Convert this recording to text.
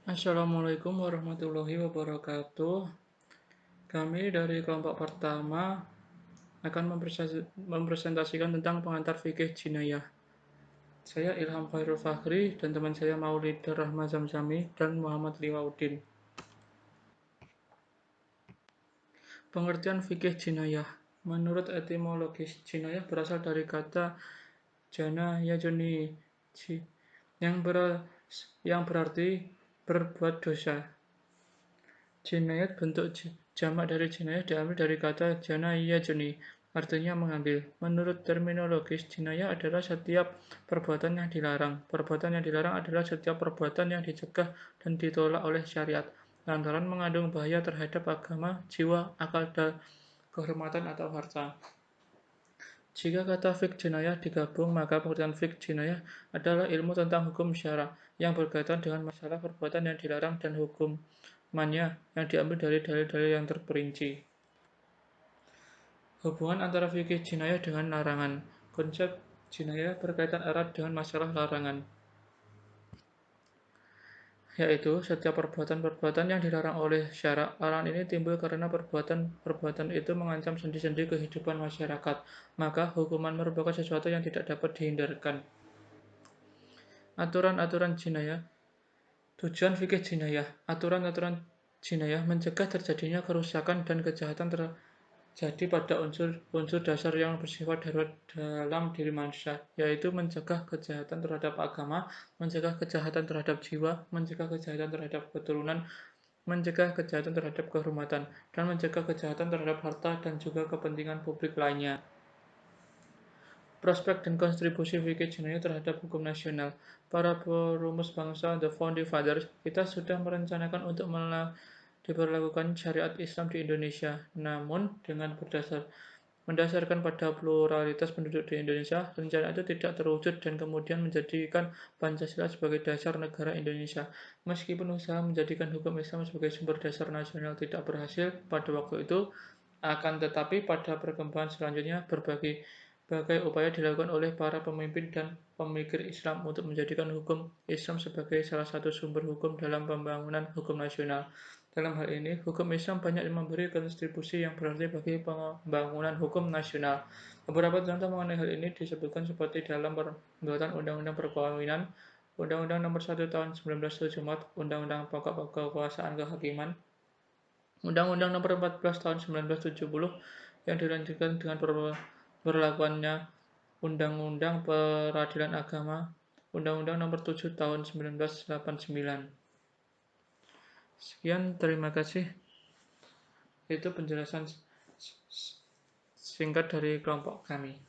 Assalamualaikum warahmatullahi wabarakatuh. Kami dari kelompok pertama akan mempresentasikan tentang pengantar fikih jinayah. Saya Ilham Khairul Fakhri dan teman saya Maulidah Rahma Zamzami dan Muhammad Liwaudin. Pengertian fikih jinayah. Menurut etimologis, jinayah berasal dari kata jana yajuni yang berarti berbuat dosa. Jinayat bentuk jamak dari jinayah diambil dari kata jana yajuni, artinya mengambil. Menurut terminologis, jinayah adalah setiap perbuatan yang dilarang. Perbuatan yang dilarang adalah setiap perbuatan yang dicegah dan ditolak oleh syariat, lantaran mengandung bahaya terhadap agama, jiwa, akal, dan kehormatan atau harta. Jika kata fiqh jinayah digabung, maka pengertian fiqh jinayah adalah ilmu tentang hukum syara yang berkaitan dengan masalah perbuatan yang dilarang dan hukumannya yang diambil dari dalil-dalil yang terperinci. Hubungan antara fikih jinayah dengan larangan. Konsep jinayah berkaitan erat dengan masalah larangan, yaitu setiap perbuatan-perbuatan yang dilarang oleh syara. Larangan ini timbul karena perbuatan-perbuatan itu mengancam sendi-sendi kehidupan masyarakat, maka hukuman merupakan sesuatu yang tidak dapat dihindarkan. Aturan-aturan jinayah. Tujuan fikih jinayah. Aturan-aturan jinayah mencegah terjadinya kerusakan dan kejahatan terjadi pada unsur dasar yang bersifat darurat dalam diri manusia, yaitu mencegah kejahatan terhadap agama, mencegah kejahatan terhadap jiwa, mencegah kejahatan terhadap keturunan, mencegah kejahatan terhadap kehormatan, dan mencegah kejahatan terhadap harta dan juga kepentingan publik lainnya. Prospek dan kontribusi fikih jinayah terhadap hukum nasional. Para perumus bangsa, the founding fathers, kita sudah merencanakan untuk diberlakukan syariat Islam di Indonesia, namun dengan mendasarkan pada pluralitas penduduk di Indonesia, rencana itu tidak terwujud dan kemudian menjadikan Pancasila sebagai dasar negara Indonesia. Meskipun usaha menjadikan hukum Islam sebagai sumber dasar nasional tidak berhasil pada waktu itu, akan tetapi pada perkembangan selanjutnya berbagai upaya dilakukan oleh para pemimpin dan pemikir Islam untuk menjadikan hukum Islam sebagai salah satu sumber hukum dalam pembangunan hukum nasional. Dalam hal ini, hukum Islam banyak memberi kontribusi yang berarti bagi pembangunan hukum nasional. Beberapa contoh mengenai hal ini disebutkan seperti dalam pembuatan Undang-Undang Perkawinan, Undang-Undang Nomor 1 Tahun 1974, Undang-Undang Pokok Kekuasaan Kehakiman, Undang-Undang Nomor 14 Tahun 1970 yang dilanjutkan dengan berlakuannya Undang-Undang Peradilan Agama, Undang-Undang Nomor 7 Tahun 1989. Sekian, terima kasih. Itu penjelasan singkat dari kelompok kami.